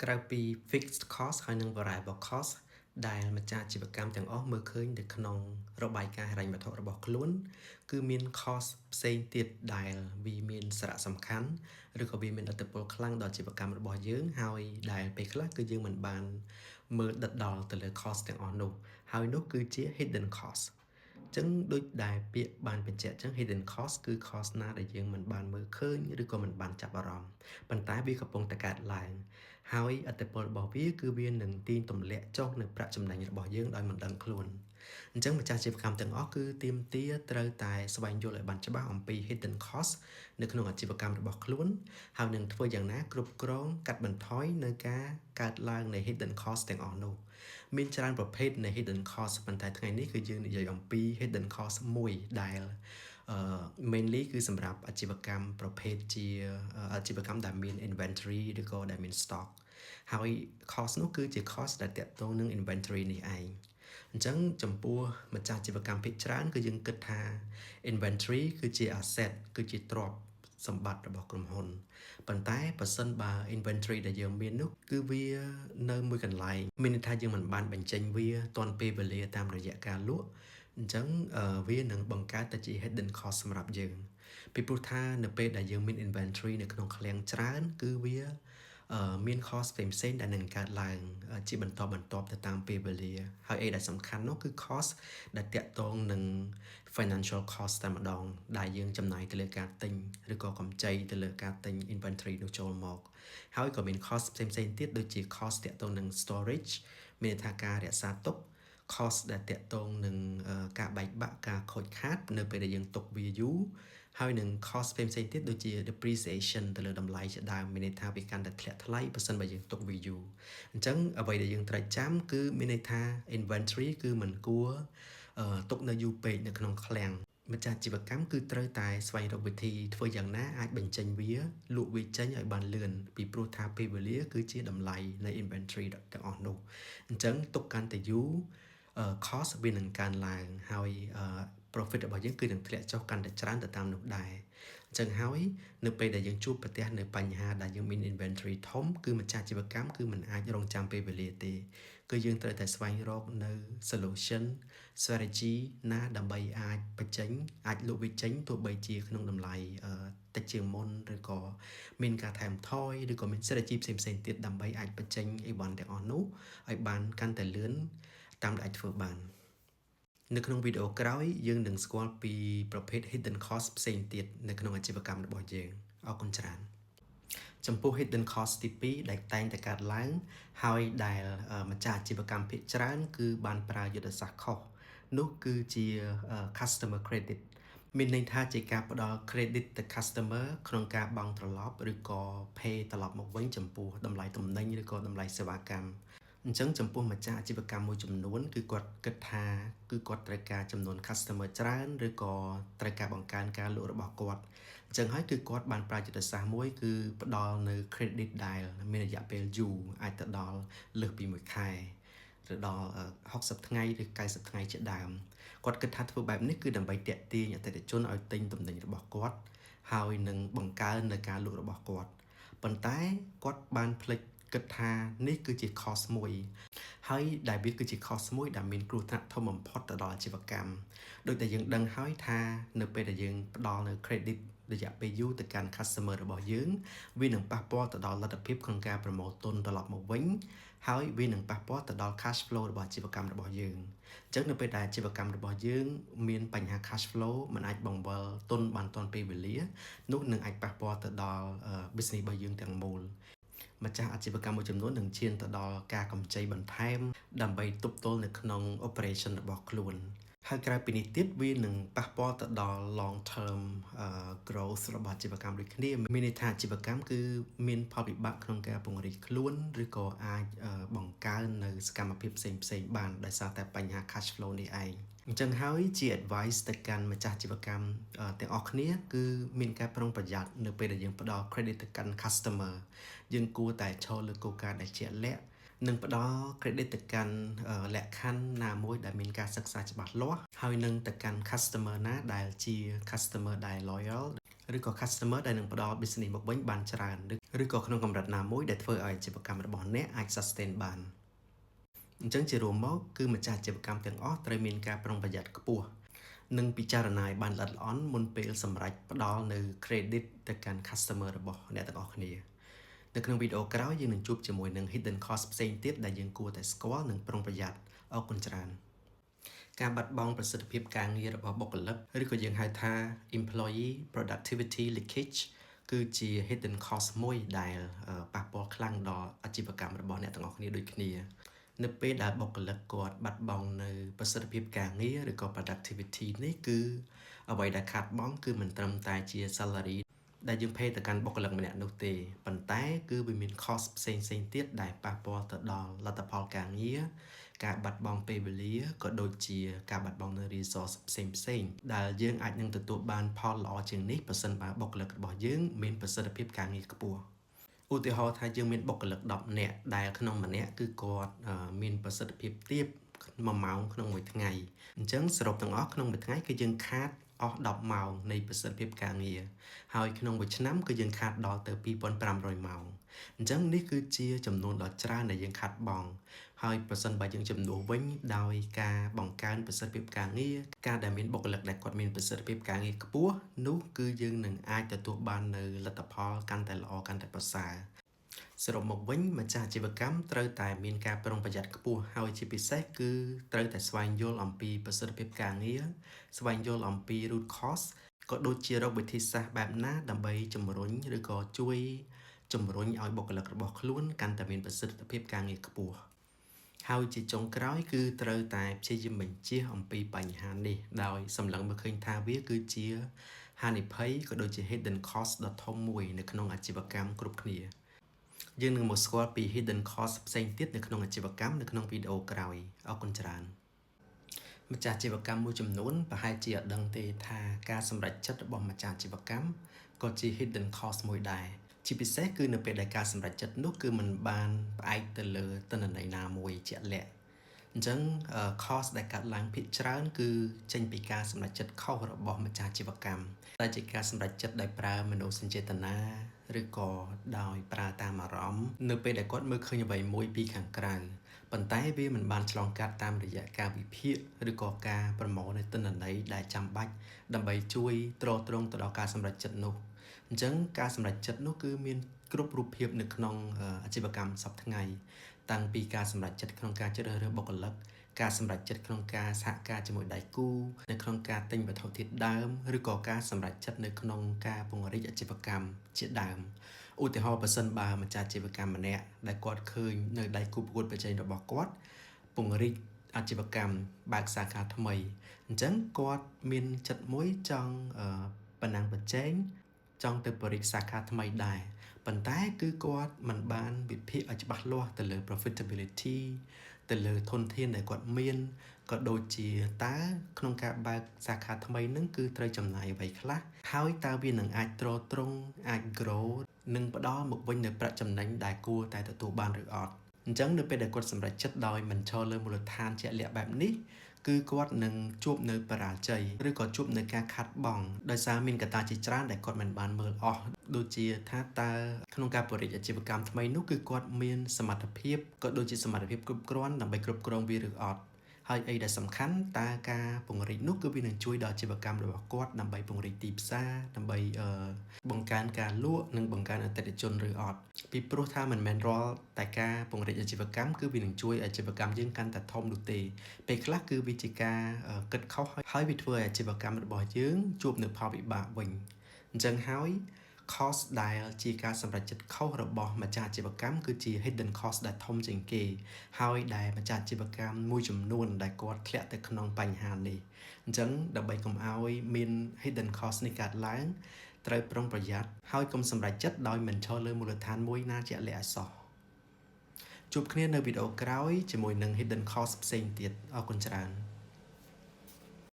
ក្រៅពី fixed cost ហើយនិង variable cost ដែលម្ចាស់អាជីវកម្មទាំងអស់មើលឃើញនៅក្នុងរបាយការណ៍ហិរញ្ញវត្ថុរបស់ខ្លួនគឺមាន cost ផ្សេងទៀតដែលវាមានសារៈសំខាន់ឬក៏វាមានឥទ្ធិពលខ្លាំងដល់អាជីវកម្មរបស់យើងហើយដែលពេលខ្លះគឺយើងមិនបានមើលដិតដល់ទៅលើ cost ទាំងអស់នោះហើយនោះគឺជា hidden cost ចឹងដូចដែលពាក្យបានបញ្ជាក់ចឹង hidden cost គឺ cost ណាដែលយើងមិនបានមើលឃើញឬក៏មិនបានចាប់អារម្មណ៍ប៉ុន្តែវាកំពុងតែកើតឡើងហើយឥទ្ធិពលរបស់វាគឺវានឹងទាញទម្លាក់ចុះនៅប្រាក់ចំណេញរបស់យើងដោយមិនដឹងខ្លួនអញ្ចឹងម្ចាស់អាជីវកម្មទាំងអស់គឺទាមទារត្រូវតែស្វែងយល់ឲ្យបានច្បាស់អំពី hidden cost នៅក្នុងអាជីវកម្មរបស់ខ្លួនហើយនឹងធ្វើយ៉ាងណាគ្រប់គ្រងកាត់បន្ថយនៅការកើតឡើងនៃ hidden cost ទាំងអស់នោះមានច្រើនប្រភេទនៃ hidden cost ប៉ុន្តែថ្ងៃនេះគឺយើងនិយាយអំពី hidden cost មួយដែលmainly គឺសម្រាប់អាជីវកម្មប្រភេទជាអាជីវកម្មដែលមាន inventory ឬក៏ដែលមាន stock ហើយ cost នោះគឺជា cost ដែលទាក់ទងនឹង inventory នេះឯងអញ្ចឹងចំពោះម្ចាស់អាជីវកម្មភាគច្រើនគឺយើងគិតថា inventory គឺជា asset គឺជាទ្រព្យសម្បត្តិរបស់ក្រុមហ៊ុនប៉ុន្តែបើសិនបើ inventory ដែលយើងមាននោះគឺវានៅមួយកន្លែងមានន័យថាយើងមិនបានបញ្ចេញវាទាន់ពេលវេលាតាមរយៈការលក់អញ្ចឹងវានឹងបង្កើតទៅជា hidden cost សម្រាប់យើងពីព្រោះថានៅពេលដែលយើងមាន inventory នៅក្នុងឃ្លាំងច្រើនគឺវាមាន cost ផ្សេងៗដែលនឹងកើតឡើងជាបន្តបន្ទាប់ទៅតាមពេលវេលាហើយអីដែលសំខាន់នោះគឺ cost ដែលតាក់ទងនឹង financial cost តែម្ដងដែលយើងចំណាយទៅលើការទិញឬក៏កម្ចីទៅលើការទិញ inventory នោះចូលមកហើយក៏មាន cost ផ្សេងៗទៀតដូចជា cost តាក់ទងនឹង storage មានន័យថាការរក្សាទុក cost ដែលតាក់ទងនឹងការបែកបាក់ការខូចខាតនៅពេលដែលយើងទុកវាយូរហើយនឹង cost ផ្សេងៗទៀតដូចជា depreciation ទៅលើតម្លៃជាដើមមានន័យថាវាកាន់តែធ្លាក់ថ្លៃបើសិនបើយើងទុកវាយូរអញ្ចឹងអ្វីដែលយើងត្រូវចាំគឺមានន័យថា inventory គឺមិនគួរទុកនៅយូរពេកនៅក្នុងឃ្លាំងម្ចាស់អាជីវកម្មគឺត្រូវតែស្វែងរកវិធីធ្វើយ៉ាងណាអាចបញ្ចេញវាលក់វាចេញឲ្យបានលឿនពីព្រោះថាពេលវេលាគឺជាតម្លៃនៃ inventory ទាំងអស់នោះអញ្ចឹងទុកកាន់តែយូរcost វានឹងកើនឡើងហើយprofit របស់យើងគឺនឹងធ្លាក់ចុះកាន់តែច្រើនទៅតាមនោះដែរអញ្ចឹងហើយនៅពេលដែលយើងជួបប្រទះនៅបញ្ហាដែលយើងមាន inventory ធំគឺម្ចាស់អាជីវកម្មគឺមិនអាចរងចាំពេលវេលាទេគឺយើងត្រូវតែស្វែងរកនៅ solution strategy ណាដើម្បីអាចបញ្ចេញអាចលក់វាចេញទោះបីជាក្នុងតម្លៃតិចជាងមុនឬក៏មានការថែមថយឬក៏មាន strategy ផ្សេងៗទៀតដើម្បីអាចបញ្ចេញអីវ៉ាន់ទាំងអស់នោះឲ្យបានកាន់តែលឿនតាមដែលអាចធ្វើបាននៅក្នុងវីដេអូក្រោយយើងនឹងស្គាល់ពីប្រភេទ hidden cost ផ្សេងទៀតនៅក្នុងអាជីវកម្មរបស់យើងអរគុណច្រើនចំពោះ hidden cost ទី2ដែលតែងតែកើតឡើងហើយដែលម្ចាស់អាជីវកម្មភាគច្រើនគឺបានប្រើយុទ្ធសាស្ត្រខុសនោះគឺជា customer credit មានន័យថាជាការផ្ដល់ credit ទៅ customer ក្នុងការបង់ត្រឡប់ឬក៏ pay ត្រឡប់មកវិញចំពោះតម្លៃទំនិញឬក៏តម្លៃសេវាកម្មអញ្ចឹងចំពោះម្ចាស់អាជីវកម្មមួយចំនួនគឺគាត់គិតថាគឺគាត់ត្រូវការចំនួន customer ច្រើនឬក៏ត្រូវការបង្កើនការលក់របស់គាត់អញ្ចឹងហើយគឺគាត់បានប្រើយុទ្ធសាស្ត្រមួយគឺផ្ដល់នៅ credit ដែលមានរយៈពេលយូរអាចទៅដល់លើសពី1ខែទៅដល់60ថ្ងៃឬ90ថ្ងៃជាដើមគាត់គិតថាធ្វើបែបនេះគឺដើម្បីទាក់ទាញអតិថិជនឲ្យទិញទំនិញរបស់គាត់ហើយនឹងបង្កើននៅការលក់របស់គាត់ប៉ុន្តែគាត់បានភ្លេចគិតថានេះគឺជា cost មួយហើយដែលវាគឺជា cost មួយដែលមានគ្រោះថ្នាក់ធំបំផុតទៅដល់អាជីវកម្មដោយតែយើងដឹងហើយថានៅពេលដែលយើងផ្ដល់នៅ credit រយៈពេលយូរទៅកាន់ customer របស់យើងវានឹងប៉ះពាល់ទៅដល់លទ្ធភាពក្នុងការប្រមូលទុនត្រឡប់មកវិញហើយវានឹងប៉ះពាល់ទៅដល់ cash flow របស់អាជីវកម្មរបស់យើងអញ្ចឹងនៅពេលដែលអាជីវកម្មរបស់យើងមានបញ្ហា cash flow មិនអាចបង្វិលទុនបានទាន់ពេលវេលានោះនឹងអាចប៉ះពាល់ទៅដល់ business របស់យើងទាំងមូលម្ចាស់អាជីវកម្មមួយចំនួននឹងឈានទៅដល់ការកម្ចីបន្ថែមដើម្បីទប់ទល់នៅក្នុង operation របស់ខ្លួនហើយក្រៅពីនេះទៀតវានឹងប៉ះពាល់ទៅដល់ long term growth របស់អាជីវកម្មដូចគ្នាមានន័យថាអាជីវកម្មគឺមានផលវិបាកក្នុងការពង្រីកខ្លួនឬក៏អាចបង្កើននៅសកម្មភាពផ្សេងៗបានដោយសារតែបញ្ហា cash flow នេះឯងអញ្ចឹងហើយជា advice ទៅកាន់ម្ចាស់អាជីវកម្មទាំងអស់គ្នាគឺមានការប្រុងប្រយ័ត្ននៅពេលដែលយើងផ្ដល់ credit ទៅកាន់ customer យើងគួរតែឈរលើគោលការណ៍ដែលជាក់លាក់និងផ្ដល់ credit ទៅកាន់លក្ខខណ្ឌណាមួយដែលមានការសិក្សាច្បាស់លាស់ហើយនឹងទៅកាន់ customer ណាដែលជា customer ដែល loyal ឬក៏ customer ដែលនឹងផ្ដល់ business មកវិញបានច្រើនឬក៏ក្នុងកម្រិតណាមួយដែលធ្វើឲ្យអាជីវកម្មរបស់អ្នកអាច sustain បានអញ្ចឹងជារួមមកគឺម្ចាស់អាជីវកម្មទាំងអស់ត្រូវមានការប្រុងប្រយ័ត្នខ្ពស់និងពិចារណាឲ្យបានល្អិតល្អន់មុនពេលសម្រេចផ្ដល់នៅ credit ទៅកាន់ customer របស់អ្នកទាំងអស់គ្នានៅក្នុងវីដេអូក្រោយយើងនឹងជួបជាមួយនឹង hidden cost ផ្សេងទៀតដែលយើងគួរតែស្គាល់និងប្រុងប្រយ័ត្នអរគុណច្រើនការបាត់បង់ប្រសិទ្ធភាពការងាររបស់បុគ្គលិកឬក៏យើងហៅថា employee productivity leakage គឺជា hidden cost មួយដែលប៉ះពាល់ខ្លាំងដល់អាជីវកម្មរបស់អ្នកទាំងអស់គ្នាដូចគ្នានៅពេលដែលបុគ្គលិកគាត់បាត់បង់នៅប្រសិទ្ធភាពការងារឬក៏ productivity នេះគឺអ្វីដែលខាតបង់គឺមិនត្រឹមតែជា salary ដែលយើង pay ទៅកាន់បុគ្គលិកម្នាក់នោះទេប៉ុន្តែគឺវាមាន cost ផ្សេងៗទៀតដែលប៉ះពាល់ទៅដល់លទ្ធផលការងារការបាត់បង់ពេលវេលាក៏ដូចជាការបាត់បង់នៅ resource ផ្សេងៗដែលយើងអាចនឹងទទួលបានផលល្អជាងនេះប្រសិនបើបុគ្គលិករបស់យើងមានប្រសិទ្ធភាពការងារខ្ពស់ឧទាហរណ៍ថាយើងមានបុគ្គលិក10នាក់ដែលក្នុងម្នាក់គឺគាត់មានប្រសិទ្ធភាពទាប1ម៉ោងក្នុងមួយថ្ងៃអញ្ចឹងសរុបទាំងអស់ក្នុងមួយថ្ងៃគឺយើងខាតអស់10ម៉ោងនៃប្រសិទ្ធភាពការងារហើយក្នុងមួយឆ្នាំគឺយើងខាតដល់ទៅ2500ម៉ោងអញ្ចឹងនេះគឺជាចំនួនដ៏ច្រើនដែលយើងខាតបង់ហើយប្រសិនបើយើងចំនួនវិញដោយការបង្កើនប្រសិទ្ធភាពការងារការដែលមានបុគ្គលិកដែលគាត់មានប្រសិទ្ធភាពការងារខ្ពស់នោះគឺយើងនឹងអាចទទួលបាននៅលទ្ធផលកាន់តែល្អកាន់តែប្រសើរសរុបមកវិញម្ចាស់អាជីវកម្មត្រូវតែមានការប្រុងប្រយ័ត្នខ្ពស់ហើយជាពិសេសគឺត្រូវតែស្វែងយល់អំពីប្រសិទ្ធភាពការងារស្វែងយល់អំពី root cause ក៏ដូចជារកវិធីសាស្ត្របែបណាដើម្បីជំរុញឬក៏ជួយជំរុញឲ្យបុគ្គលិករបស់ខ្លួនកាន់តែមានប្រសិទ្ធភាពការងារខ្ពស់ហើយជាចុងក្រោយគឺត្រូវតែព្យាយាមបញ្ជៀសអំពីបញ្ហានេះដោយសម្លឹងមើលឃើញថាវាគឺជាហានិភ័យក៏ដូចជា hidden cost ដ៏ធំមួយនៅក្នុងអាជីវកម្មគ្រប់គ្នាយើងនឹងមកស្គាល់ពី hidden cost ផ្សេងទៀតនៅក្នុងអាជីវកម្មនៅក្នុងវីដេអូក្រោយអរគុណច្រើនម្ចាស់អាជីវកម្មមួយចំនួនប្រហែលជាអត់ដឹងទេថាការសម្រេចចិត្តរបស់ម្ចាស់អាជីវកម្មក៏ជា hidden cost មួយដែរជាពិសេសគឺនៅពេលដែលការសម្រេចចិត្តនោះគឺមិនបានផ្អែកទៅលើទិន្នន័យណាមួយជាក់លាក់អញ្ចឹង cost ដែលកើតឡើងភាគច្រើនគឺចេញពីការសម្រេចចិត្តខុសរបស់ម្ចាស់អាជីវកម្មតែជាការសម្រេចចិត្តដោយប្រើមនោសញ្ចេតនាឬក៏ដោយប្រើតាមអារម្មណ៍នៅពេលដែលគាត់មើលឃើញអ្វីមួយពីខាងក្រៅប៉ុន្តែវាមិនបានឆ្លងកាត់តាមរយៈការវិភាគឬក៏ការប្រមូលនៅទិន្នន័យដែលចាំបាច់ដើម្បីជួយទ្រទ្រង់ទៅដល់ការសម្រេចចិត្តនោះអញ្ចឹងការសម្រេចចិត្តនោះគឺមានគ្រប់រូបភាពនៅក្នុងអាជីវកម្មសប្តាហ៍ថ្ងៃតាំងពីការសម្រេចចិត្តក្នុងការជ្រើសរើសបុគ្គលិកការសម្រេចចិត្តក្នុងការសហការជាមួយដៃគូនៅក្នុងការទិញវត្ថុធាតុដើមឬក៏ការសម្រេចចិត្តនៅក្នុងការពង្រីកអាជីវកម្មជាដើមឧទាហរណ៍បើសិនបើម្ចាស់អាជីវកម្មម្នាក់ដែលគាត់ឃើញនៅដៃគូប្រកួតប្រជែងរបស់គាត់ពង្រីកអាជីវកម្មបើកសាខាថ្មីអញ្ចឹងគាត់មានចិត្តមួយចង់ប្រណាំងប្រជែងចង់ទៅបរិយាសាខាថ្មីដែរប៉ុន្តែគឺគាត់មិនបានវិភាគឲ្យច្បាស់លាស់ទៅលើ profitability ទៅលើធនធានដែលគាត់មានក៏ដូចជាតើក្នុងការបើកសាខាថ្មីនឹងគឺត្រូវចំណាយអ្វីខ្លះហើយតើវានឹងអាចទ្រទ្រង់អាច grow និងផ្ដល់មកវិញនៅប្រាក់ចំណេញដែលគួរតែទទួលបានឬអត់អញ្ចឹងនៅពេលដែលគាត់សម្រេចចិត្តដោយមិនឈរលើមូលដ្ឋានជាក់លាក់បែបនេះគឺគាត់នឹងជួបនៅបរាជ័យឬក៏ជួបនៅការខាតបង់ដោយសារមានកត្តាជាច្រើនដែលគាត់មិនបានមើលអស់ដូចជាថាតើក្នុងការបរិយាអាជីវកម្មថ្មីនោះគឺគាត់មានសមត្ថភាពក៏ដូចជាសមត្ថភាពគ្រប់គ្រាន់ដើម្បីគ្រប់គ្រងវាឬអត់ហើយអីដែលសំខាន់តើការពង្រីកនោះគឺវានឹងជួយដល់អាជីវកម្មរបស់គាត់ដើម្បីពង្រីកទីផ្សារដើម្បីបង្កើនការលក់និងបង្កើនអតិថិជនឬអត់ពីព្រោះថាមិនមែនរាល់តែការពង្រីកអាជីវកម្មគឺវានឹងជួយអាជីវកម្មយើងកាន់តែធំនោះទេពេលខ្លះគឺវាជាការគិតខុសហើយវាធ្វើឲ្យអាជីវកម្មរបស់យើងជួបនៅផលវិបាកវិញអញ្ចឹងហើយcost ដែលជាការសម្រេចចិត្តខុសរបស់ម្ចាស់អាជីវកម្មគឺជា hidden cost ដែលធំជាងគេហើយដែលម្ចាស់អាជីវកម្មមួយចំនួនដែលគាត់ធ្លាក់ទៅក្នុងបញ្ហានេះអញ្ចឹងដើម្បីកុំឲ្យមាន hidden cost នេះកើតឡើងត្រូវប្រុងប្រយ័ត្នហើយកុំសម្រេចចិត្តដោយមិនឈរលើមូលដ្ឋានមួយណាជាក់លាក់ឲ្យសោះជួបគ្នានៅវីដេអូក្រោយជាមួយនឹង hidden cost ផ្សេងទៀតអរគុណច្រើន